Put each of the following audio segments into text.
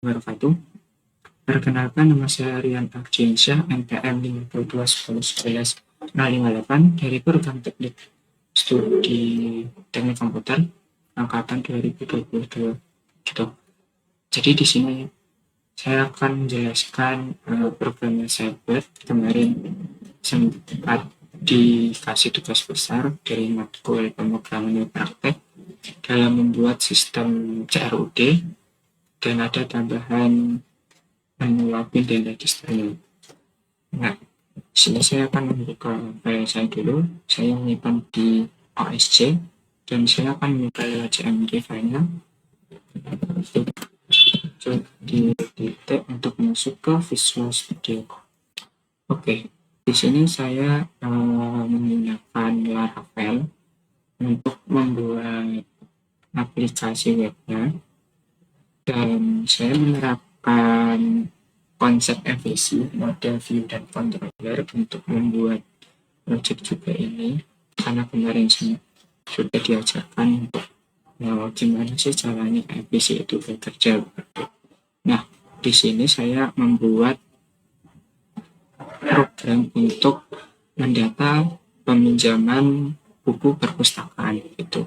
Wabarakatuh. Perkenalkan, nama saya Rian Ardiansyah, NPM 521011-058 dari program teknik studi teknik komputer angkatan 2022 gitu. Jadi di sini saya akan menjelaskan program yang saya buat kemarin. Sempat dikasih tugas besar dari matkul pemrograman praktek dalam membuat sistem CRUD dan ada tambahan login dan registernya. Nah, sini saya akan membuka file saya dulu. Saya menyimpan di OSC dan saya akan membuka lewat CMD filenya untuk di titik untuk masuk ke Visual Studio. Oke, di sini saya menggunakan Laravel untuk membuat aplikasi webnya dan saya menerapkan konsep MVC, model view dan controller untuk membuat project juga ini karena kemarin sudah diajarkan untuk gimana sih caranya MVC itu bekerja. Nah, di sini saya membuat program untuk mendata peminjaman buku perpustakaan itu.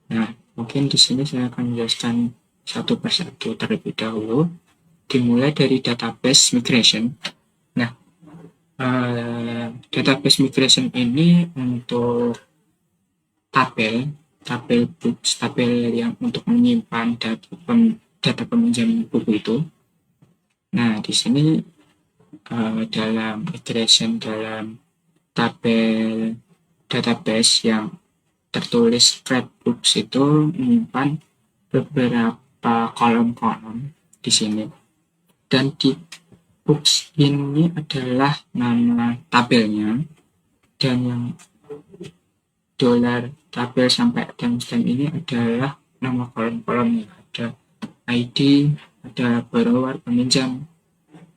Nah, mungkin di sini saya akan menjelaskan satu persatu terlebih dahulu. Dimulai dari database migration. Nah, database migration ini untuk tabel yang untuk menyimpan data peminjam buku itu. Nah, di sini dalam migration dalam tabel database yang tertulis scrapbooks itu menyimpan beberapa kolom-kolom di sini. Dan di books ini adalah nama tabelnya, dan yang tabel sampai timestamp ini adalah nama kolom-kolomnya. Ada ID, ada borrower peminjam,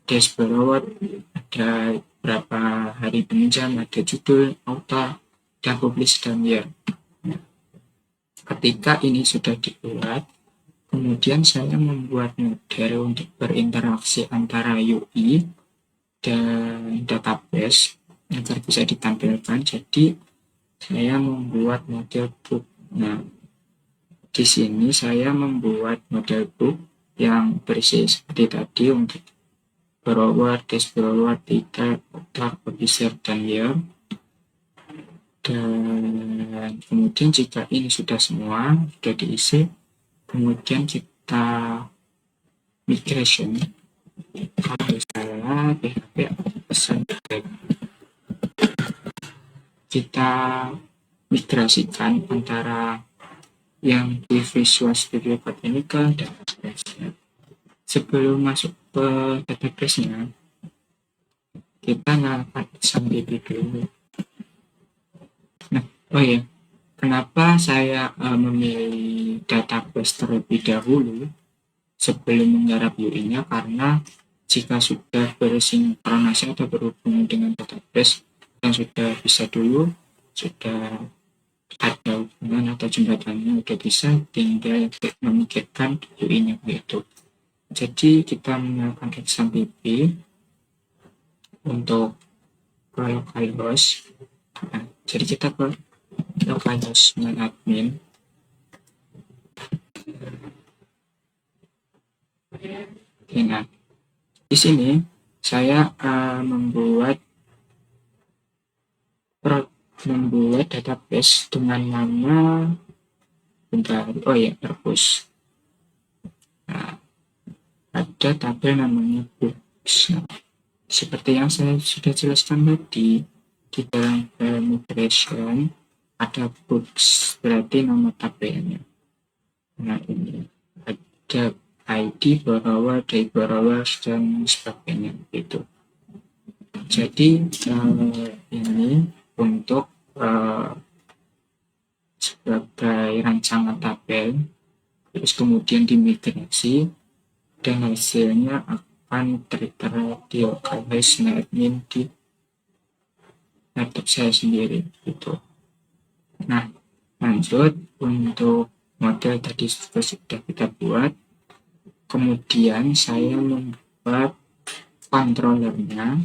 dash borrower, ada berapa hari peminjam, ada judul, author, dan publish dan year. Ketika ini sudah dibuat, kemudian saya membuat model untuk berinteraksi antara UI dan database agar bisa ditampilkan. Jadi saya membuat model book. Nah, di sini saya membuat model book yang berisi seperti tadi untuk borrower, dash borrower, title, author, publisher, dan year. Dan kemudian jika ini sudah semua, sudah diisi, kemudian kita migration. Kalau misalnya PHP pesan kita migrasikan antara yang di Visual Studio Code ini ke database. Sebelum masuk ke database-nya, kita nyalakan XAMPP dulu. Nah, kenapa saya memilih database terlebih dahulu sebelum menggarap UI-nya? Karena jika sudah bersinkronasi atau berhubungan dengan database yang sudah bisa dulu, sudah ada hubungan atau jembatannya, udah bisa, tinggal memikirkan UI-nya begitu. Jadi kita menggunakan XAMPP untuk localhost. Nah, jadi kita ke localhost admin. Nah, di sini saya membuat database dengan nama purpose. Nah, ada tabel namanya books. Nah, seperti yang saya sudah jelaskan tadi, di dalam migration ada books, berarti nama tabelnya. Nah, ini ada ID, borrower, day borrower, dan sebagainya gitu. Jadi ini untuk sebagai rancangan tabel, terus kemudian dimigrasi dan hasilnya akan tertera di localhost admin di laptop saya sendiri gitu. Nah, lanjut untuk model tadi sudah kita buat. Kemudian saya membuat controllernya,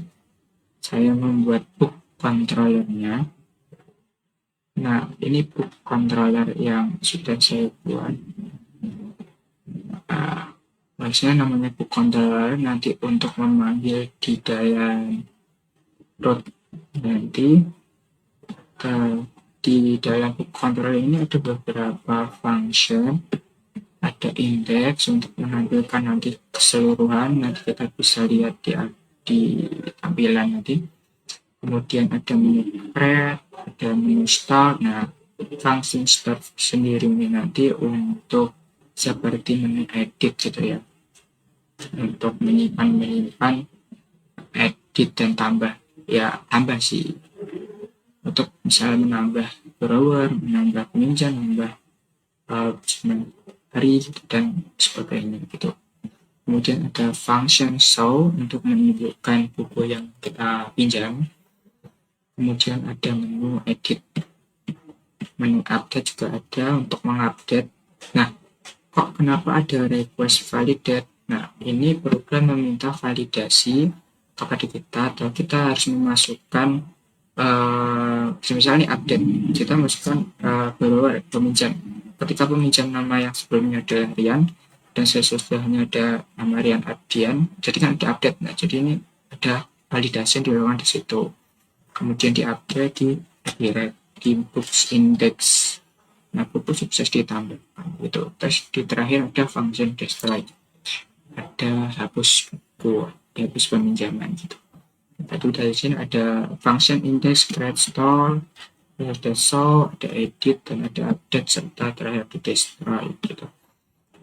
saya membuat book controllernya. Nah, ini book controller yang sudah saya buat. Maksudnya namanya book controller nanti untuk memanggil di dalam root nanti di dalam book controller ini ada beberapa function, ada index untuk menampilkan nanti keseluruhan, nanti kita bisa lihat di tampilan nanti. Kemudian ada menu create, ada menu start. Nah, function start sendiri ini nanti untuk seperti menu edit gitu ya, untuk menyimpan edit dan tambah, ya tambah sih, untuk misalnya menambah borrower, menambah peminjam, menambah hari dan sebagainya gitu. Kemudian ada function show untuk menunjukkan buku yang kita pinjam. Kemudian ada menu edit, menu update juga ada untuk mengupdate. Nah, kok kenapa ada request validate? Nah, ini program meminta validasi kepada kita, atau kita harus memasukkan misalnya update, kita masukkan borrower, peminjam. Ketika peminjam nama yang sebelumnya ada Rian dan sesudahnya ada nama Rian Ardian, jadi kan ada update. Nah, jadi ini ada validasi yang dilakukan di situ. Kemudian di-upgrade di books index. Nah, buku sukses ditambahkan gitu. Terus di terakhir ada function destroy, ada hapus buku, hapus peminjaman gitu. Tadi dari sini ada function index, create, store, ada show, ada edit, dan ada update, serta terakhir di destroy gitu.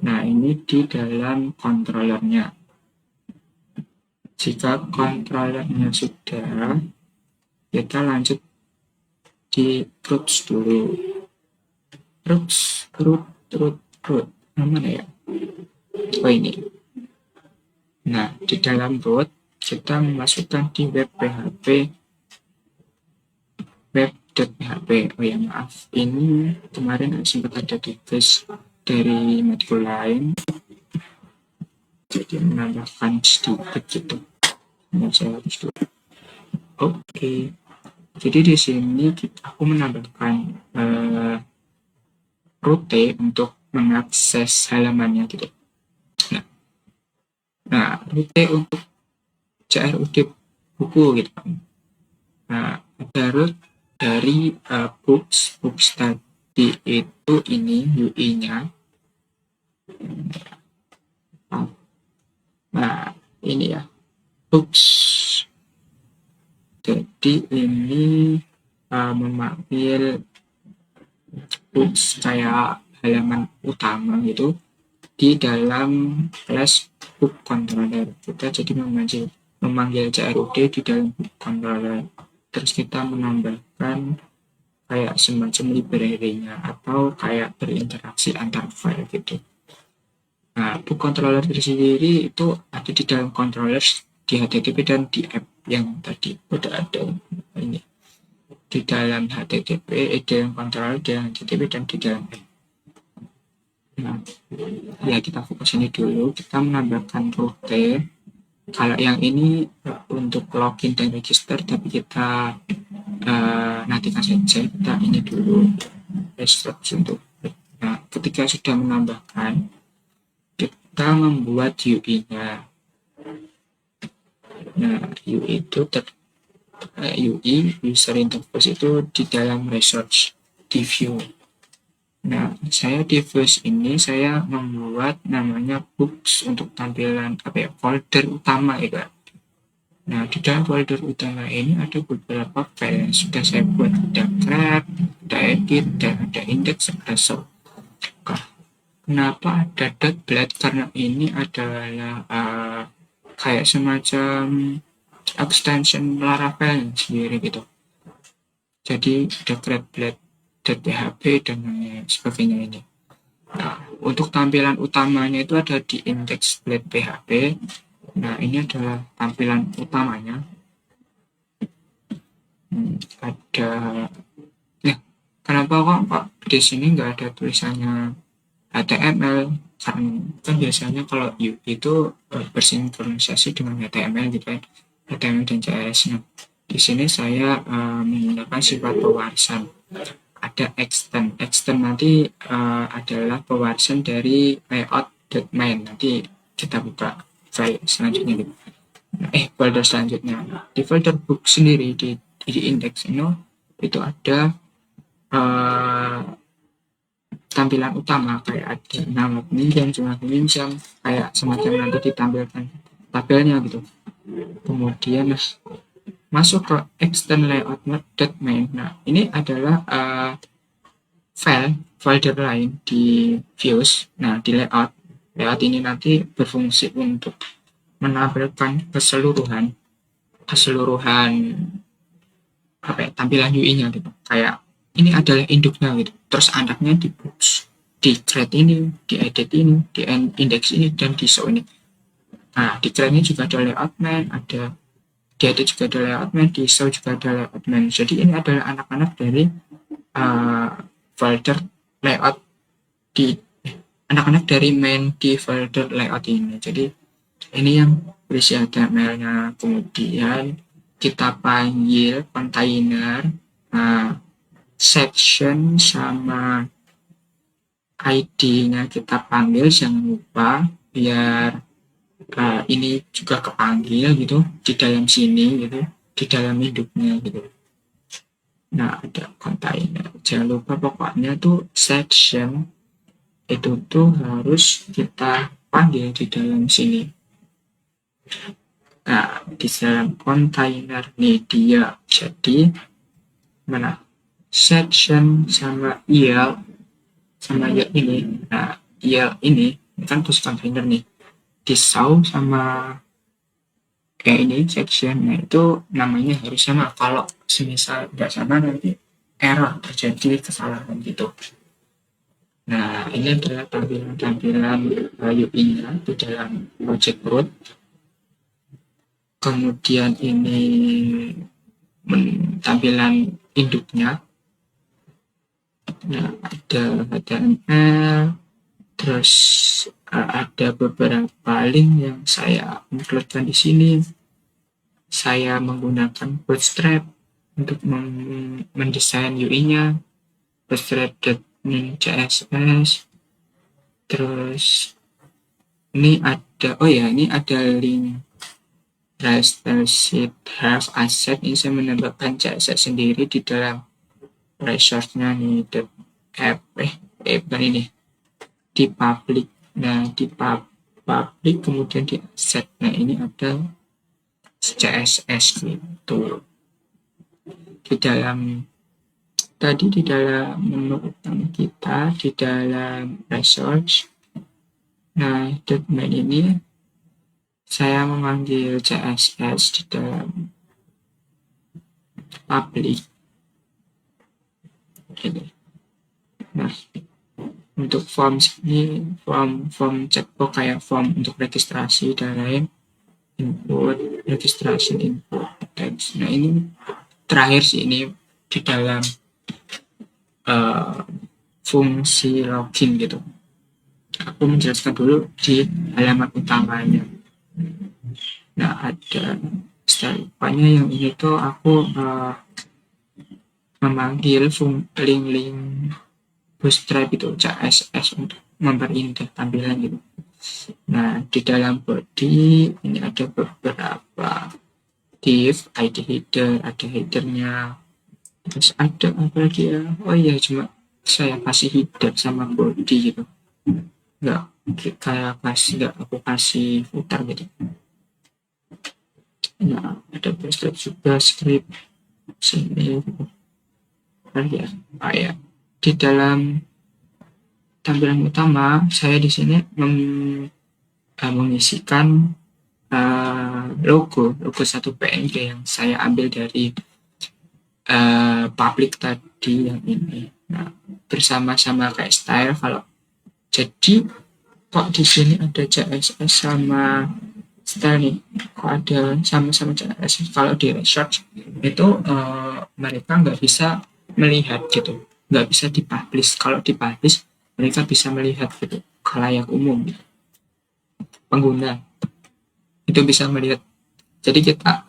Nah, ini di dalam controllernya. Jika controllernya sudah, kita lanjut di roots dulu. root mana ya? Oh, ini. Nah, di dalam root kita memasukkan di web PHP, web.php. Oh ya, maaf, ini kemarin sempat ada tugas dari matkul lain, jadi menambahkan sedikit gitu. Nah, saya harus dulu. Oke. Jadi di sini aku menambahkan root untuk mengakses halamannya gitu. Nah, root untuk CRUD buku gitu. Nah, ada root dari books tadi itu ini UI-nya. Nah, ini ya, books. Jadi ini memanggil books kayak halaman utama gitu di dalam class book controller. Kita jadi memanggil CRUD di dalam book controller. Terus kita menambahkan kayak semacam library-nya atau kayak berinteraksi antar file gitu. Nah, book controller sendiri itu ada di dalam controller di HTTP dan di app yang tadi udah ada ini. Di dalam HTTP, di dalam controller, di dalam HTTP, dan di dalam app. Nah, ya kita fokus ini dulu. Kita menambahkan root. Kalau yang ini untuk login dan register, tapi kita nantikan saja. Kita ini dulu restart untuk. Nah, ketika sudah menambahkan, kita membuat UI-nya. Nah, UI itu UI user interface itu di dalam research di view. Nah, saya di first ini saya membuat namanya books untuk tampilan folder utama ya, Kak. Nah, di dalam folder utama ini ada beberapa file yang sudah saya buat, ada grab, ada edit, dan ada index, ada show. Kenapa ada .blad? Karena ini adalah kayak semacam extension Laravel sendiri gitu. Jadi ada grab.blad.php dan sebagainya ini. Nah, untuk tampilan utamanya itu ada di index.blad.php. Nah, ini adalah tampilan utamanya. Ada ya, kenapa kok Pak di sini nggak ada tulisannya HTML? Karena kan biasanya kalau UI itu bersinkronisasi dengan HTML gitu kan, HTML dan CSS. Nah, di sini saya menggunakan sifat pewarisan. Ada extend. Extend nanti adalah pewarisan dari layout.main. Nanti kita buka file selanjutnya gitu. Folder selanjutnya. Di folder book sendiri di index itu ada tampilan utama kayak ada nama peminjam, jumlah peminjam, kayak semacam nanti ditampilkan tabelnya gitu. Kemudian masuk ke extend layout mode.main. Nah, ini adalah folder lain di views. Nah, di layout ini nanti berfungsi untuk menampilkan keseluruhan tampilan UI-nya gitu. Kayak ini adalah induknya gitu. Terus anaknya di books, di create ini, di edit ini, di index ini, dan di show ini. Nah, di create ini juga ada layout main, ada di edit juga ada layout main, di show juga ada layout main. Jadi ini adalah anak-anak dari folder layout di anak-anak dari main di folder layout ini. Jadi ini yang berisi HTML-nya. Kemudian kita panggil container, section sama ID-nya kita panggil, jangan lupa biar ini juga kepanggil gitu di dalam sini gitu, di dalam hidupnya gitu. Nah, ada container, jangan lupa pokoknya tuh section itu tuh harus kita panggil di dalam sini. Nah, di dalam container media, jadi mana section sama IL sama IL ini. Nah, IL ini kan terus container nih, di show sama kayak ini section. Nah, itu namanya harus sama. Kalau semisal tidak sama nanti error, terjadi kesalahan gitu. Nah, ini adalah tampilan UI-nya di dalam project root. Kemudian ini tampilan induknya. Nah, ada HTML, terus ada beberapa link yang saya includekan di sini. Saya menggunakan Bootstrap untuk mendesain UI-nya, bootstrap.css. Terus ini ada link raster sheet have asset. Ini saya menambahkan CSS sendiri di dalam resource-nya nih, bukan ini, di public. Nah, di public kemudian di asset. Nah, ini ada CSS gitu. Di dalam menu utama kita, di dalam resource, nah, document ini saya memanggil CSS di dalam public. Nah, untuk form ini form checkbox kayak form untuk registrasi dan lain, input, registration input, text. Nah, ini terakhir sih, ini di dalam fungsi login gitu. Aku menjelaskan dulu di halaman utamanya. Nah, ada setelahnya yang ini tuh aku memanggil link Bootstrap itu CSS untuk memperindah tampilan gitu. Nah, di dalam body ini ada beberapa div, ID header, ada headernya. Terus ada apa lagi ya? Oh iya, cuma saya kasih header sama body gitu. Nggak aku kasih footer gitu. Nah, ada Bootstrap juga, script sini ya. Ya, di dalam tampilan utama saya di sini mengisikan logo satu PNG yang saya ambil dari public tadi yang ini. Nah, bersama-sama kayak style. Kalau jadi kok di sini ada CSS sama style nih, kok ada sama-sama CSS. Kalau di research itu mereka nggak bisa melihat gitu, nggak bisa dipublish. Kalau dipublish mereka bisa melihat gitu, khalayak umum, pengguna itu bisa melihat. Jadi kita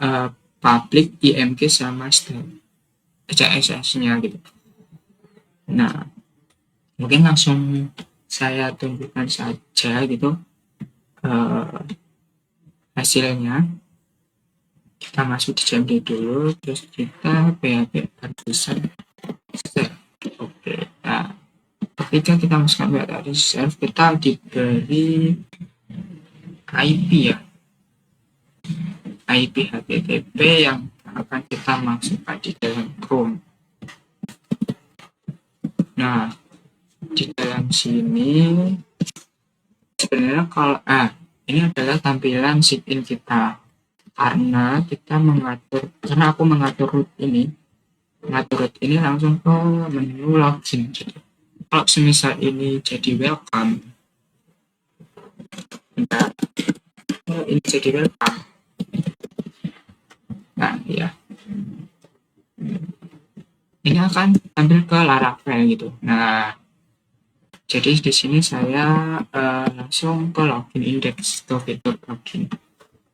public, IMG sama CSS-nya gitu. Nah, mungkin langsung saya tunjukkan saja gitu uh, hasilnya. Kita masuk di CMD dulu, terus kita PHP Artisan Serve. Oke, nah ketika kita masukkan PHP Artisan Serve, kita diberi IP ya, IP HTTP yang akan kita masukkan di dalam Chrome. Nah, di dalam sini sebenarnya kalau ini adalah tampilan sign-in kita, karena kita mengatur, karena aku mengatur root ini langsung ke menu login. Jadi kalau semisal ini jadi welcome, bentar, ini jadi welcome, nah ya ini akan tampil ke Laravel gitu. Nah, jadi di sini saya langsung ke login index, ke fitur login.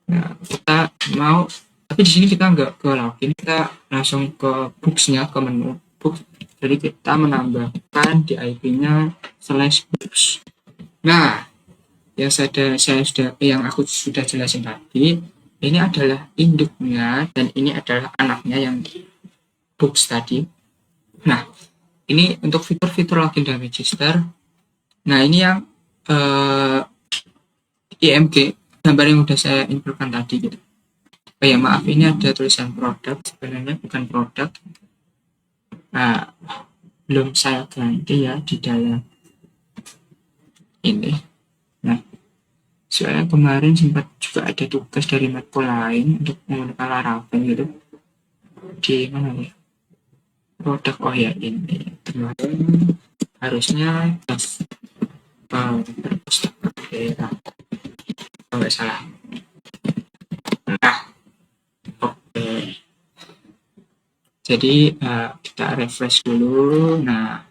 Nah, kita mau, tapi di sini kita nggak ke login, kita langsung ke books-nya, ke menu books. Jadi kita menambahkan di IP-nya /books. Nah, yang aku sudah jelasin tadi, ini adalah induknya dan ini adalah anaknya yang books tadi. Nah, ini untuk fitur-fitur login dan register. Nah, ini yang IMG, gambar yang udah saya infokan tadi gitu. Oh ya, maaf, ini ada tulisan produk, sebenarnya bukan produk. Nah, belum saya ganti ya di dalam ini. Nah, soalnya kemarin sempat juga ada tugas dari matkul lain untuk menggunakan Laravel gitu. Di mana ya? Produk, oh ya ini. Kemarin harusnya tes perpustakaan daerah, kalau nggak salah. Nah, oke. Jadi kita refresh dulu. Nah,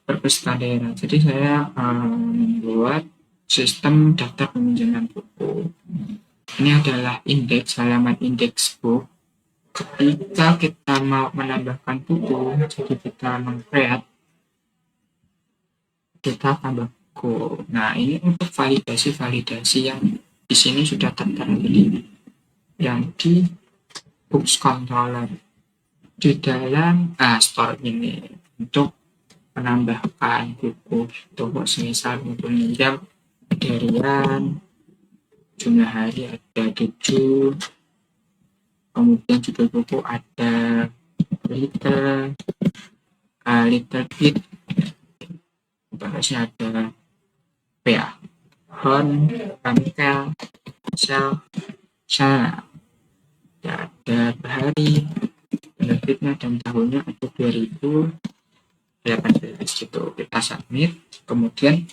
perpustakaan daerah. Jadi saya membuat sistem daftar peminjaman buku. Ini adalah indeks, halaman indeks book. Ketika kita mau menambahkan buku, jadi kita meng-create, kita tambah buku. Nah, ini untuk validasi yang di sini sudah tertera di yang di books controller di dalam store ini untuk menambahkan buku toko semisal meminjam harian, jumlah hari ada 7, kemudian judul buku ada little bit, bahasanya ada ya, Hon, Pamikel, Sel, Sana, ada hari, penerbitnya dan tahunnya ada 2018 gitu. Kita submit, kemudian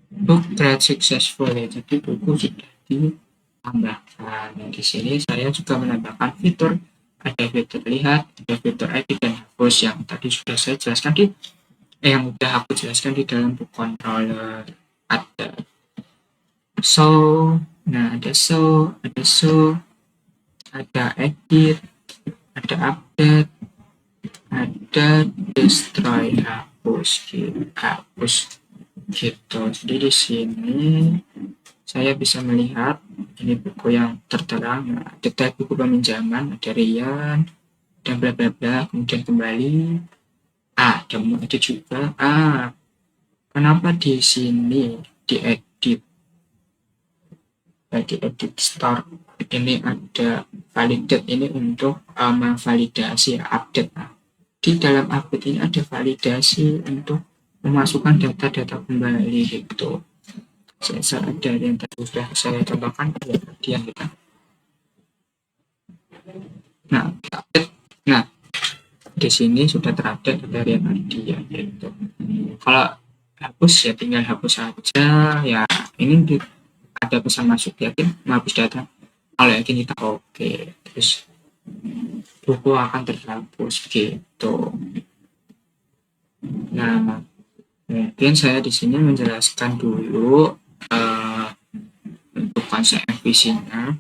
book grade successful ya, jadi buku sudah ditambahkan. Nah, di sini saya juga menambahkan fitur, ada fitur lihat, ada fitur edit dan hapus yang tadi sudah saya jelaskan yang udah aku jelaskan di dalam book controller. Ada nah ada ada edit, ada update, ada destroy, hapus gitu. Jadi di sini saya bisa melihat ini buku yang tertera, detail buku peminjaman, ada Rian dan bla bla bla, kemudian kembali. Ada juga kenapa di sini diedit store ini ada validate, ini untuk memvalidasi update. Di dalam update ini ada validasi untuk memasukkan data-data kembali gitu. Saya ada yang tadi sudah saya contohkan ya tadi yang kita. Nah, di sini sudah terupdate dari yang tadi ya gitu. Kalau hapus ya tinggal hapus saja ya. Ini ada pesan masuk, yakin menghapus data. Kalau yakin kita oke, terus buku akan terhapus gitu. Nah, mungkin saya di sini menjelaskan dulu untuk konsep MVC-nya.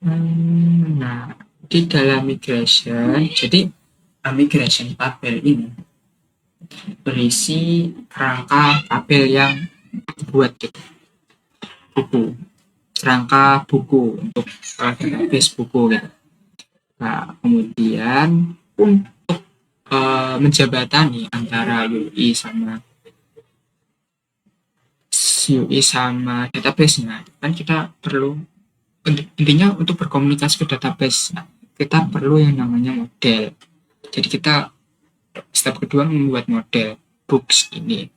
Nah, di dalam migration, jadi migration tabel ini berisi kerangka tabel yang buat gitu, buku, kerangka buku untuk database buku gitu. Nah, kemudian untuk menjabatani antara UI sama database-nya, kan kita perlu, intinya untuk berkomunikasi ke database, kita perlu yang namanya model. Jadi kita step kedua membuat model books ini,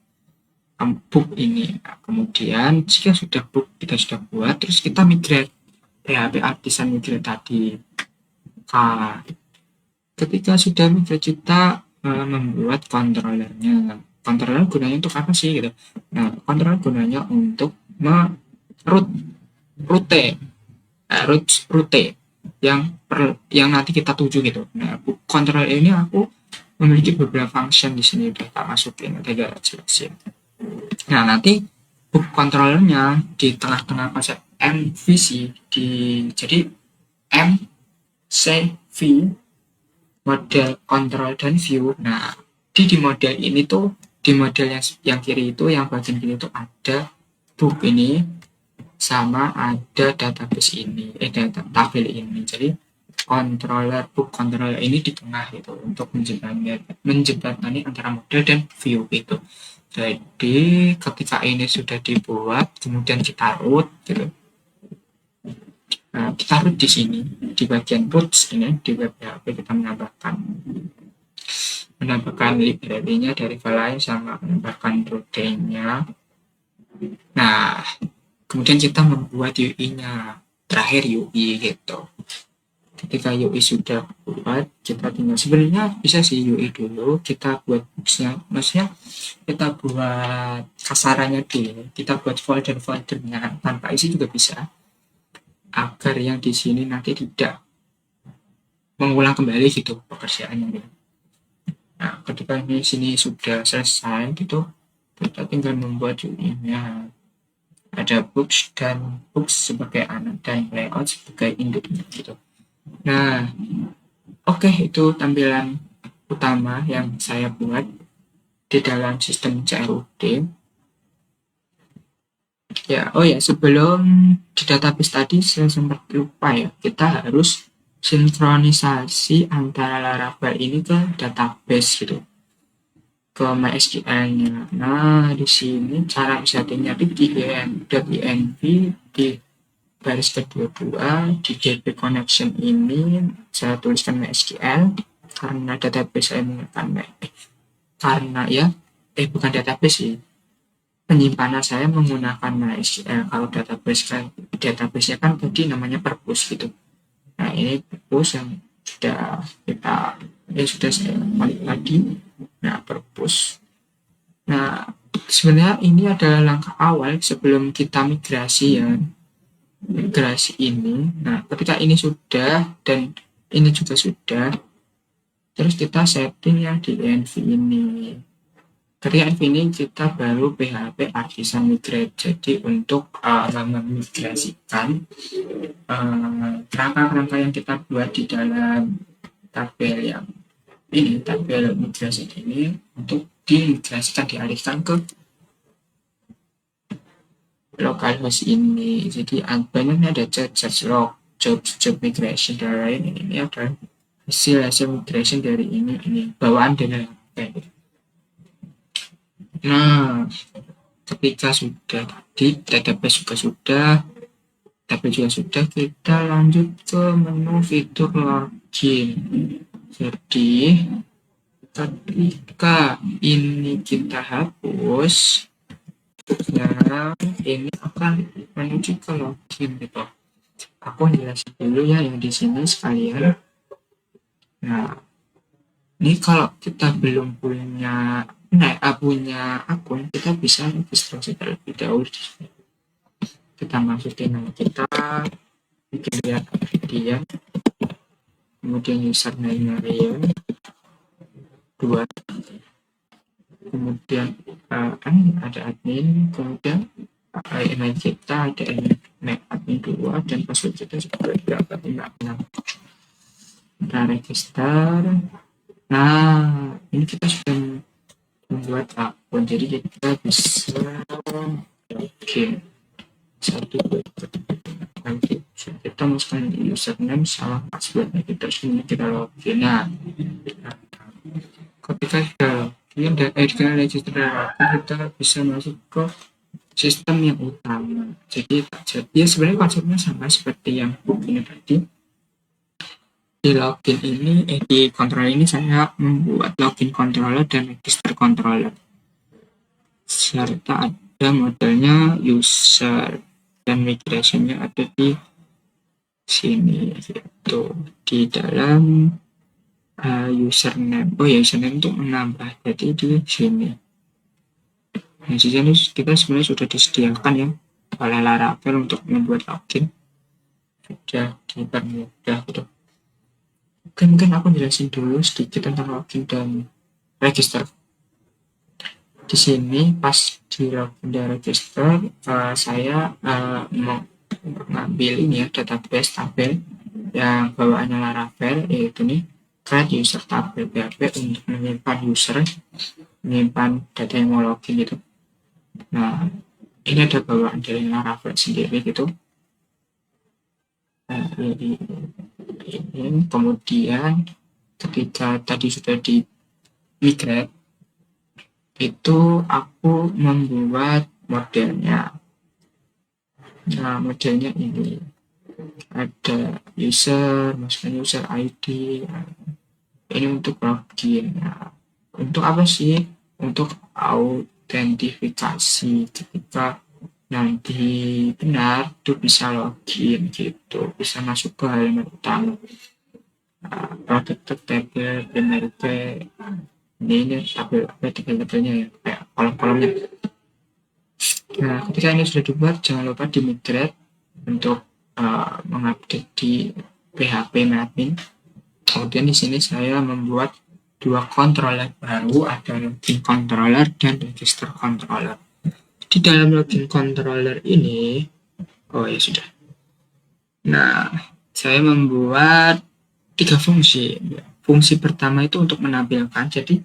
book ini. Nah, kemudian jika sudah book kita sudah buat, terus kita migrate PHP artisan migrate tadi. Nah, ketika sudah migrate kita membuat controllernya. Controller gunanya untuk apa sih gitu? Nah, controller gunanya untuk root rute rute yang nanti kita tuju gitu. Nah, controller ini aku memiliki beberapa function di sini udah tak masukin, udah gak jelasin. Nah, nanti book controllernya di tengah-tengah konsep MVC jadi M, C, V, model, control, dan view. Nah, di model ini tuh, di model yang kiri itu, yang bagian kiri itu ada book ini, sama ada database ini, tabel ini. Jadi book controller ini di tengah itu untuk menjembatani antara model dan view itu. Jadi ketika ini sudah dibuat, kemudian kita root gitu. Nah, kita root di sini di bagian roots ini di web PHP kita menambahkan library-nya dari file lain sama menambahkan rute-nya. Nah, kemudian kita membuat UI-nya, terakhir UI gitu. Ketika UI sudah buat, kita tinggal, sebenarnya bisa sih UI dulu, kita buat box-nya, maksudnya kita buat kasarannya dulu, kita buat folder-foldernya tanpa isi juga bisa, agar yang di sini nanti tidak mengulang kembali gitu pekerjaannya gitu. Nah, ketika di sini sudah selesai gitu, kita tinggal membuat UI-nya. Ada books dan books sebagai anak dan layout sebagai induknya gitu. Nah, oke, itu tampilan utama yang saya buat di dalam sistem CRUD. Ya, oh ya, sebelum di database tadi saya sempat lupa ya, kita harus sinkronisasi antara Laravel ini ke database gitu, ke MySQL-nya. Nah, di sini cara settingnya di .env di baris kedua di DB connection ini saya tuliskan MySQL karena database saya menggunakan karena ya bukan database sih, penyimpanan saya menggunakan MySQL. Kalau database-nya kan tadi namanya purpose gitu. Nah, ini purpose yang sudah saya balik lagi. Nah, purpose. Nah, sebenarnya ini adalah langkah awal sebelum kita migrasi ya. Migrasi ini. Nah, ketika ini sudah dan ini juga sudah, terus kita setting yang di env ini. Ketika env ini kita baru PHP artisan migrate. Jadi untuk memigrasikan kerangka-kerangka yang kita buat di dalam tabel migrasi ini untuk dimigrasikan, dialihkan ke localhost ini. Jadi banyaknya ada log, job migration dan lain. Ini ada hasil migration dari ini bawaan dari kayak gitu. Nah, ketika sudah tadi database juga sudah, kita lanjut ke menu fitur login. Jadi ketika ini kita hapus, nah ini akan menuju ke login gitu. Aku jelasin dulu ya yang di sini sekalian. Nah, ini kalau kita belum punya akun, kita bisa registrasi terlebih dahulu. Kita masukin nama kita, bikin lihat dia, kemudian username-nya dia, dua, kemudian ada admin, kemudian email kita ada email admin 2, dan password kita sebagai admin 6. Kita register. Nah, ini kita sudah membuat akun, jadi kita bisa login. Nanti kita masukkan username sama passwordnya, kita login. Nah, ketika kita login dan kita register, kita bisa masuk ke sistem yang utama. Jadi sebenarnya konsepnya sama seperti yang ini tadi. Di login ini, di controller ini saya membuat login controller dan register controller, serta ada modelnya user, dan migrasinya ada di sini, gitu, di dalam username. Oh ya, username untuk menambah, jadi di sini. Nah, di sini kita sebenarnya sudah disediakan ya oleh Laravel untuk membuat login, sudah dipermudah gitu. Oke, mungkin aku jelasin dulu sedikit tentang login dan register. Di sini pas di login dan register, saya mau mengambil ini ya, database tabel yang bawaannya Laravel, yaitu nih create user tabel PHP untuk menyimpan user, menyimpan data yang mau login gitu. Nah, ini ada bawaan dari Laravel sendiri gitu. Nah, ini kemudian ketika tadi sudah di migrate, itu aku membuat modelnya. Nah, modelnya ini ada user, masukkan user ID. Ini untuk login. Nah, untuk apa sih? Untuk autentifikasi. Ketika nanti benar, itu bisa login gitu, bisa masuk ke halaman utama. Produk tabel, PMRP, ini tabel-tabelnya ya, kayak kolom-kolomnya. Nah, ketika ini sudah dibuat, jangan lupa di migrate untuk mengupdate di PHP admin. Kemudian di sini saya membuat dua controller baru, ada login controller dan register controller. Di dalam login controller ini, oh ya sudah. Nah, saya membuat 3 fungsi. Fungsi pertama itu untuk menampilkan, jadi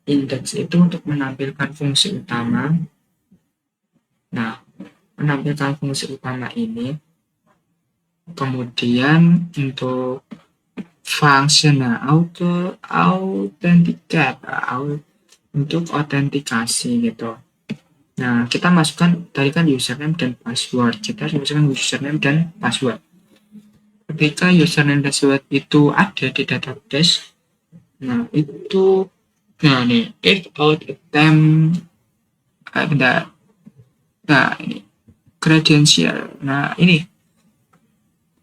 index itu untuk menampilkan fungsi utama. Nah, menampilkan fungsi utama ini, kemudian untuk function authenticate, untuk autentikasi gitu. Nah, kita masukkan tadi kan username dan password. Kita masukkan username dan password. Ketika username dan password itu ada di database, nah itu, nah nih, if out attempt, nah ini credential. Nah ini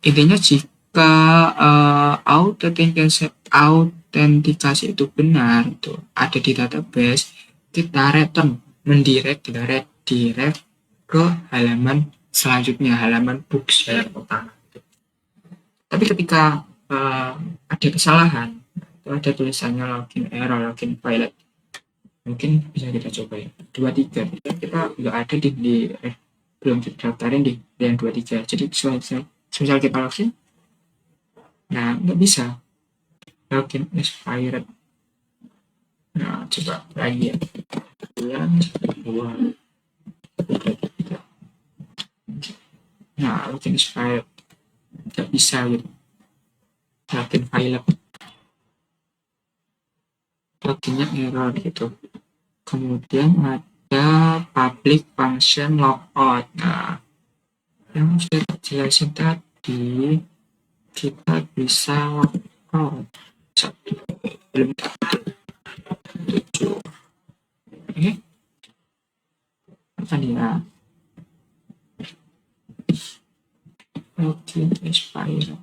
intinya jika autentikasi itu benar, itu ada di database, kita return, mendirect, kita redirect ke halaman selanjutnya, halaman books yang utama. Tapi ketika ada kesalahan, itu ada tulisannya login error, login failed, mungkin bisa kita coba ya 23, kita nggak ada di belum terdaftarin di yang 23, jadi misal kita login, nah nggak bisa, login expired. Nah, coba lagi ya, yang 2, 3. Nah, login expired, nggak bisa gitu, login failed, loginnya error gitu. Kemudian ada public function logout. Nah, yang sudah dijelasin tadi, kita bisa logout. Belum 7. Oke. Apa nih ya? Login expired.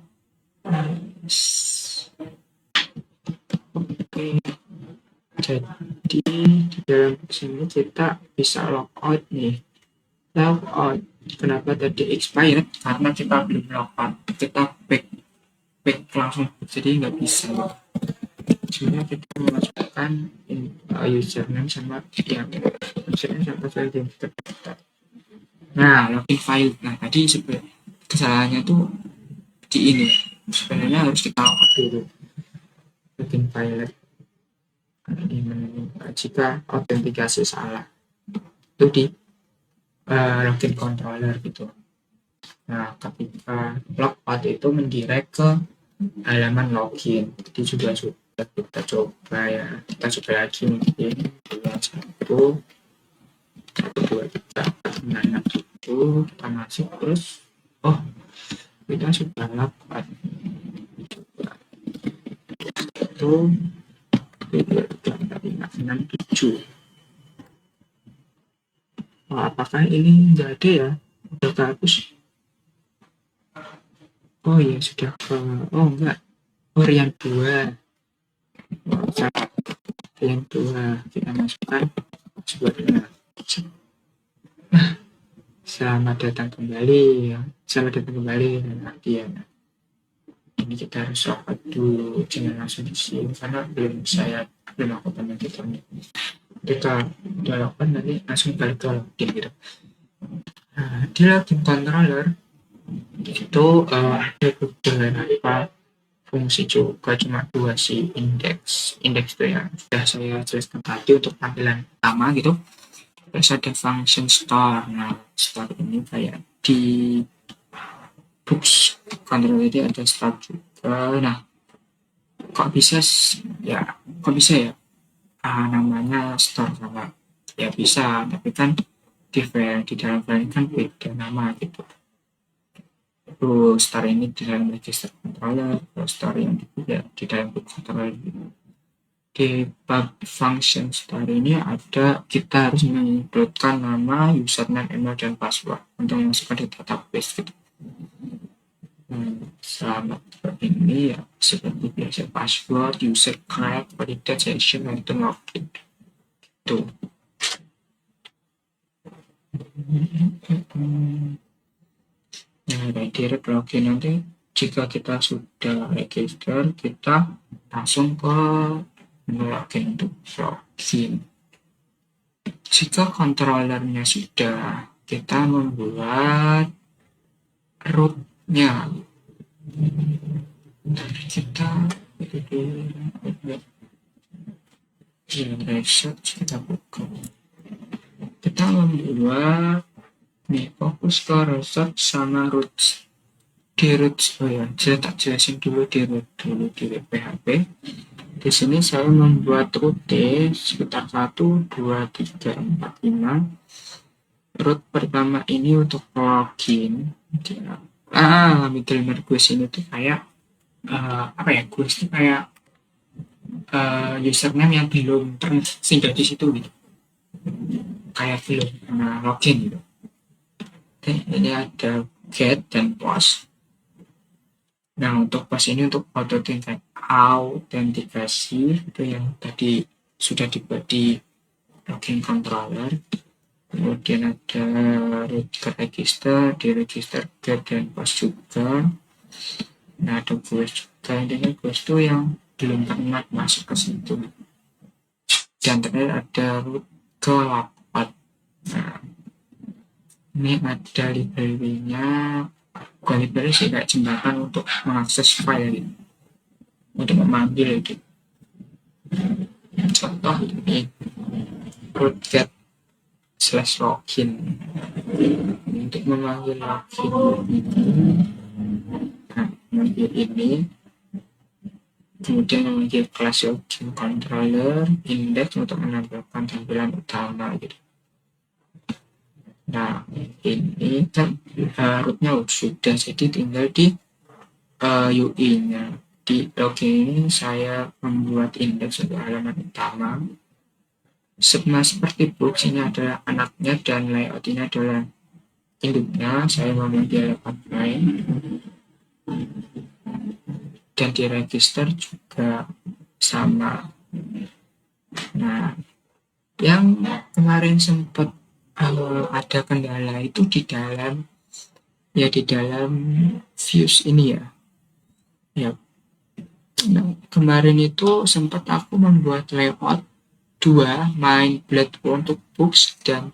Oke. Jadi di dalam sini kita bisa logout nih. Logout. Kenapa tadi expired? Karena kita belum logout. Kita back langsung, jadi nggak bisa. sebenarnya kita memasukkan username sama username sama password yang kita daftar. Nah, login file. Nah, tadi sebenarnya kesalahannya tuh di ini. Sebenarnya harus kita login dulu login file. Jika autentikasi salah itu di login controller gitu. Nah, ketika logout itu mendirect ke halaman login. Jadi juga sudah kita coba ya. Kita coba lagi mungkin 1 2 3 4 5 itu kita masuk terus. Oh, kita sudah logout. Itu 2 3 4 5 6 7. Oh, apakah ini enggak ada ya? Udah kehapus? Oh iya, sudah ke enggak. Oh, yang 2. Oh, salah. Yang 2 kita masukkan passwordnya. Nah, selamat datang kembali ya. Selamat datang kembali lagi ya. Ini kita harus logout dulu, jangan langsung di sini karena belum aku pernah editornya. Kita udah logout nanti langsung balik ke login gitu. Nah, di login controller itu ada beberapa fungsi juga, cuma 2 sih. Index itu ya sudah saya jelaskan tadi untuk tampilan pertama gitu. Terus ada function store. Nah, store ini kayak di books controller itu ada store juga. Nah, kok bisa ya namanya store sama ya bisa, tapi kan di dalam file kan beda nama gitu. Store ini di dalam register controller, store yang di dalam book controller gitu. Di bab function store ini ada kita harus menginputkan nama, username, email, dan password untuk masukkan di database gitu. Selamat ini ya seperti biasa, password, user create, validate, session, dan itu login gitu. Nah, direct login nanti jika kita sudah register, kita langsung ke login untuk login. Jika controllernya sudah, kita membuat rootnya. Kita reset, kita buka. Kita membuat fokus ke reset sama roots. Di roots, saya tak jelasin dulu di root dulu di PHP. Di sini saya membuat root sekitar 1, 2, 3, 4, 5. Root pertama ini untuk login. Middle request ini tuh kayak quest itu kayak username yang belum tersinggah di situ gitu. Kayak belum pernah login gitu. Oke, ini ada get dan post. Nah, untuk post ini untuk autentikasi itu yang tadi sudah dibuat di login controller. Kemudian ada root ke register, di register get dan post juga. Nah, ada quest juga, intinya quest itu yang belum pernah masuk ke situ. Dan terakhir ada root ke logout. Nah, ini ada library-nya, bukan library sih, kayak jembatan untuk mengakses file gitu, untuk memanggil gitu. Contoh ini root get /login untuk memanggil login ini. Nah, memanggil ini, kemudian memanggil class login controller, index untuk menambahkan tampilan utama gitu. Nah, ini kan rootnya sudah, jadi tinggal di UI-nya. Di login ini saya membuat index untuk halaman utama. Seperti box, ini adalah anaknya dan layout ini adalah induknya. Saya memanggil main dan di register juga sama. Nah, yang kemarin sempat ada kendala itu di dalam views ini ya. Nah, kemarin itu sempat aku membuat layout dua, main blood untuk books dan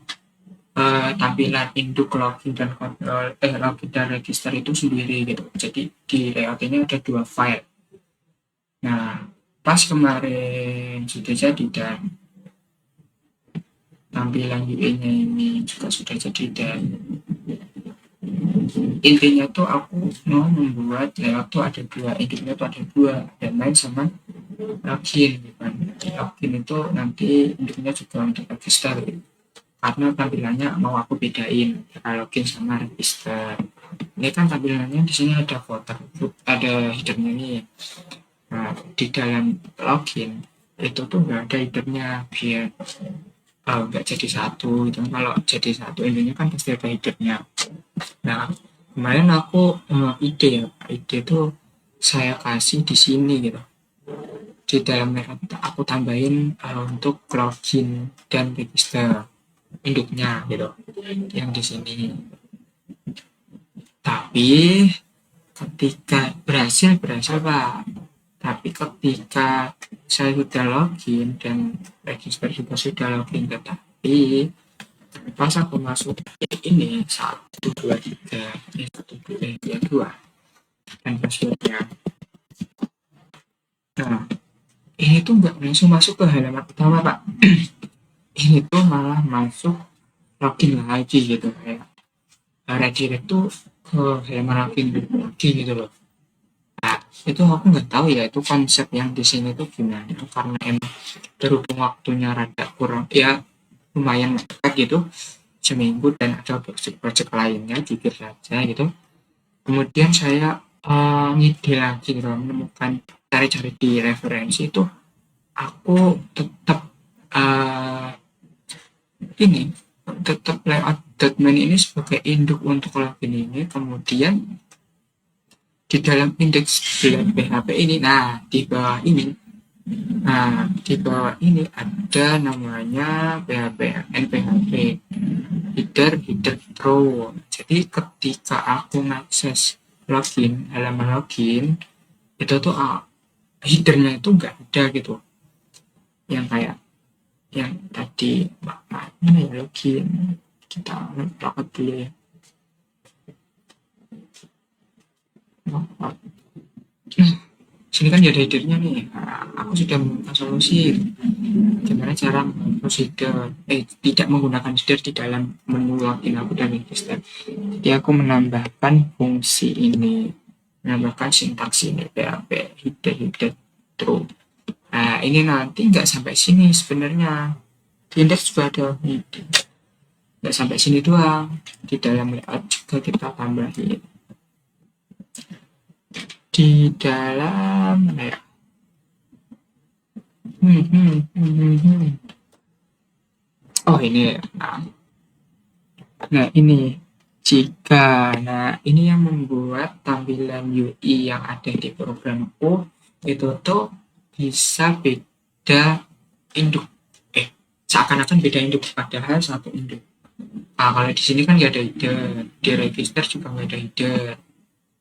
tampilan induk login dan kontrol login dan register itu sendiri gitu. Jadi di layout ini ada dua file. Nah, pas kemarin sudah jadi dan tampilan UI-nya ini juga sudah jadi dan intinya tuh aku mau membuat layout tuh ada dua, induknya tuh ada dua, dan main sama login gitu kan. Login itu nanti induknya juga untuk register gitu. Karena tampilannya mau aku bedain antara login sama register. Ini kan tampilannya di sini ada footer, ada headernya nih. Nah, di dalam login itu tuh nggak ada headernya biar nggak jadi satu gitu. Kalau jadi satu intinya kan pasti ada headernya. Nah, kemarin aku ide ya, ide tuh saya kasih di sini gitu. Di dalam layout aku tambahin untuk login dan register induknya gitu, yang di sini. Tapi ketika berhasil Pak. Tapi ketika saya sudah login dan register juga sudah login, tetapi pas aku masuk ini 123 123 dan passwordnya. Nah, ini tuh nggak langsung masuk ke halaman utama Pak. Ini tuh malah masuk login lagi gitu, kayak redirect tuh ke halaman login lagi gitu loh. Nah, itu aku nggak tahu ya itu konsep yang di sini tuh gimana, karena emang berhubung waktunya rada kurang ya, lumayan mepet gitu, seminggu, dan ada project lainnya jujur saja gitu. Kemudian saya ngide lagi gitu, menemukan cari-cari di referensi itu, aku tetap uh, ini tetap layout .main ini sebagai induk untuk login ini. Kemudian di dalam indeks PHP ini, nah di bawah ini, ada namanya PHP NPHP header pro. Jadi ketika aku mengakses halaman login itu tuh headernya itu nggak ada gitu, yang kayak yang tadi mana ya, login kita login dulu ya. Sini kan ada headernya nih. Aku sudah menemukan solusi gimana cara header tidak menggunakan header di dalam menu login aku dan register. Jadi aku menambahkan fungsi ini, menambahkan sintaks ini, PHP header true. Nah, ini nanti nggak sampai sini sebenarnya, di indeks juga ada header, nggak sampai sini doang, di dalam layout juga kita tambahin di dalam ya. Oh ini, nah ini ini yang membuat tampilan UI yang ada di programku itu tuh bisa beda induk, seakan-akan beda induk padahal satu induk. Kalau di sini kan nggak ada header, di register juga nggak ada header.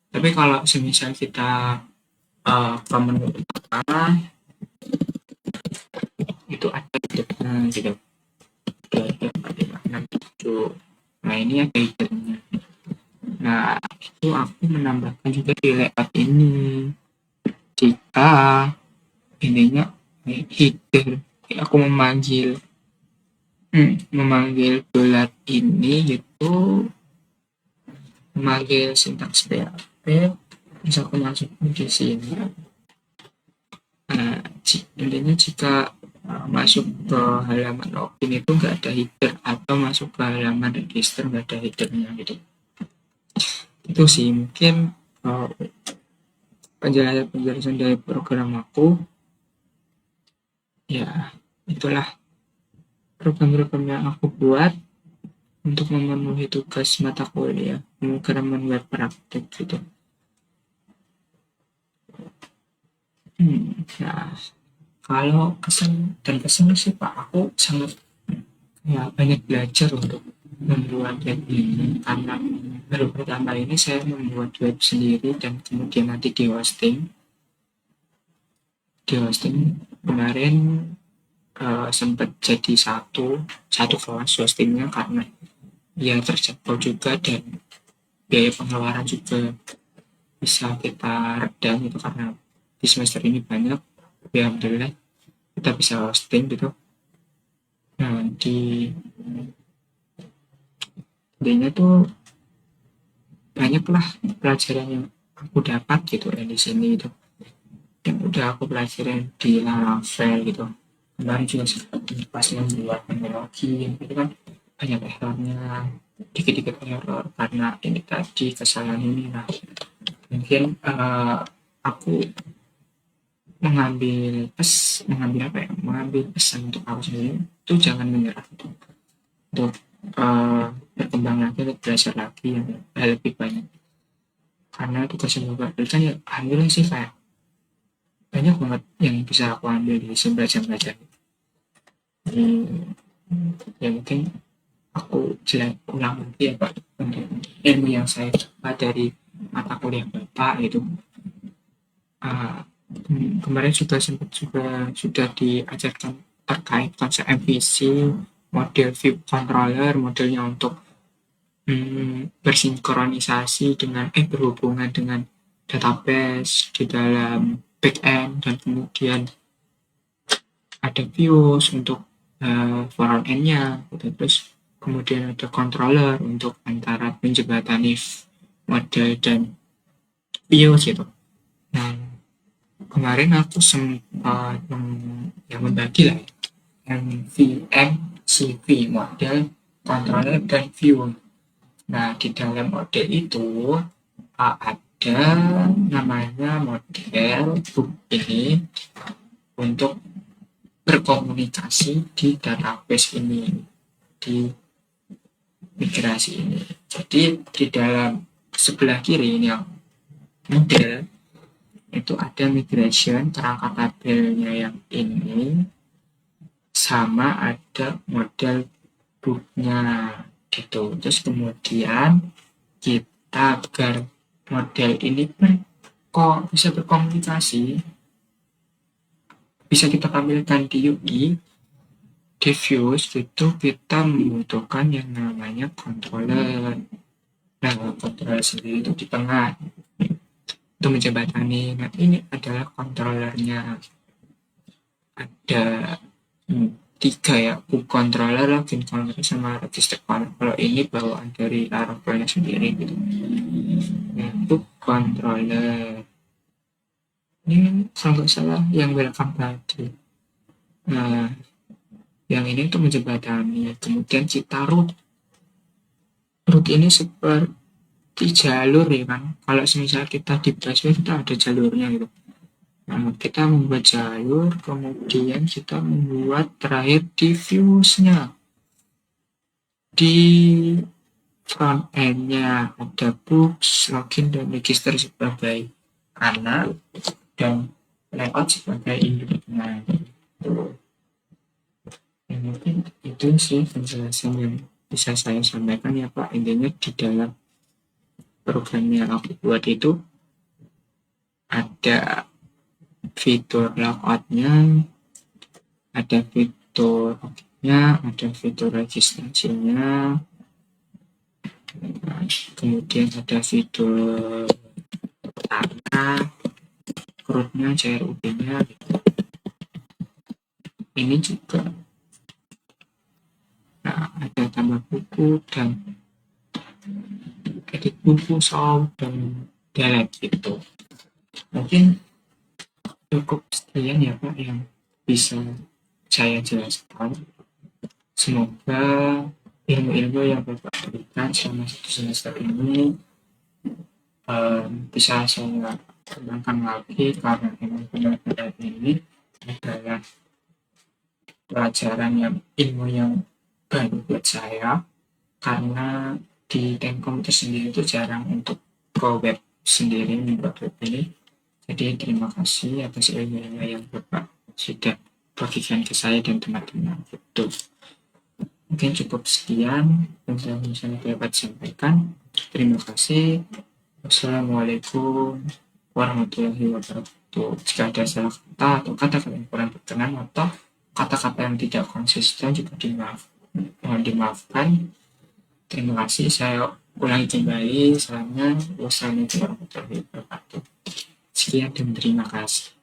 Tapi kalau semisal kita ke menu utama itu ada headernya gitu, ada 456. Nah ini ada headernya. Nah itu aku menambahkan juga di layout ini, jika ininya header, aku memanggil dolar ini itu memanggil sintaks PHP, bisa aku masuk di sini. Nah, intinya jika masuk ke halaman login itu nggak ada header, atau masuk ke halaman register nggak ada headernya gitu. Itu sih mungkin penjelasan dari program aku. Ya, itulah program-program yang aku buat untuk memenuhi tugas mata kuliah pemrograman web praktik gitu. Nah, kalau kesan sih Pak, aku sangat banyak belajar untuk membuat web ini, karena baru pertama ini saya membuat web sendiri dan kemudian nanti di hosting. di hosting kemarin sempat jadi satu kelas hostingnya karena ya terjangkau juga dan biaya pengeluaran juga bisa kita redam itu karena di semester ini banyak ya alhamdulillah kita bisa hosting gitu. Nah di intinya tuh banyak lah pelajaran yang aku dapat gitu ya di sini gitu yang udah aku pelajarin di Laravel gitu. Kemarin juga pas membuat teknologi itu kan banyak errornya, dikit-dikit error karena ini tadi kesalahan ini. Nah mungkin aku mengambil apa ya, mengambil pesan untuk aku sendiri itu jangan menyerah gitu. Untuk berkembang lagi, untuk belajar lagi yang lebih banyak karena tugas yang gue berikan ya alhamdulillah sih kayak banyak banget yang bisa aku ambil di belajar-belajar. Ya mungkin aku ulang lagi ya Pak untuk ilmu yang saya dapat dari mata kuliah Bapak itu. uh, Kemarin sudah diajarkan terkait konsep MVC, model view controller, modelnya untuk bersinkronisasi dengan berhubungan dengan database di dalam backend dan kemudian ada views untuk front end-nya gitu. Terus kemudian ada controller untuk antara menjembatani model dan views gitu. Nah kemarin aku sempat yang membagi lah MVM, CV, model, controller, dan view. Nah, di dalam model itu ada namanya model book ini untuk berkomunikasi di database ini, di migrasi ini. Jadi di dalam sebelah kiri ini yang model itu ada migration perangkat tabelnya yang ini sama ada model booknya gitu. Terus kemudian kita agar model ini kok bisa berkomunikasi bisa kita tampilkan di UI di views itu kita membutuhkan yang namanya controller. Nah controller sendiri itu di tengah itu menjembatani. Nah ini adalah controllernya ada 3 ya, book controller, login controller, sama register controller. Kalau ini bawaan dari Laravelnya sendiri gitu. Nah, book controller ini kalau nggak salah yang welcome tadi. Nah, yang ini untuk menjembatani. Kemudian kita root ini seperti jalur ya kan. Kalau misalnya kita di busway kita ada jalurnya gitu. Nah, kita membuat jalur, kemudian kita membuat terakhir diffuse-nya. Di front end-nya ada books, login, dan register sebagai anak dan layout sebagai induknya. Ya, mungkin itu sih penjelasan yang bisa saya sampaikan ya Pak. Intinya di dalam program yang aku buat itu ada fitur layout-nya, ada fitur login-nya, ada fitur registrasinya, kemudian ada fitur tanah, crud-nya, CRUD-nya gitu. Ini juga ada tambah buku dan edit buku, sound, dan delete gitu. Mungkin cukup sekian ya Pak yang bisa saya jelaskan. Semoga ilmu-ilmu yang Bapak berikan selama 1 semester ini bisa saya kembangkan lagi karena memang benar-benar ini adalah pelajaran yang ilmu yang baru buat saya karena di Telkom itu sendiri itu jarang untuk pro web sendiri membuat web ini. Jadi terima kasih atas ilmu yang Bapak sudah bagikan ke saya dan teman-teman. Betul. Mungkin cukup sekian yang bisa dapat sampaikan. Terima kasih. Wassalamualaikum warahmatullahi wabarakatuh. berkenan jika ada salah kata atau kata-kata yang kurang berkenan atau kata-kata yang tidak konsisten juga mohon dimaafkan. Terima kasih, saya ulangi kembali salamnya. Wassalamualaikum warahmatullahi wabarakatuh. Sekian dan terima kasih.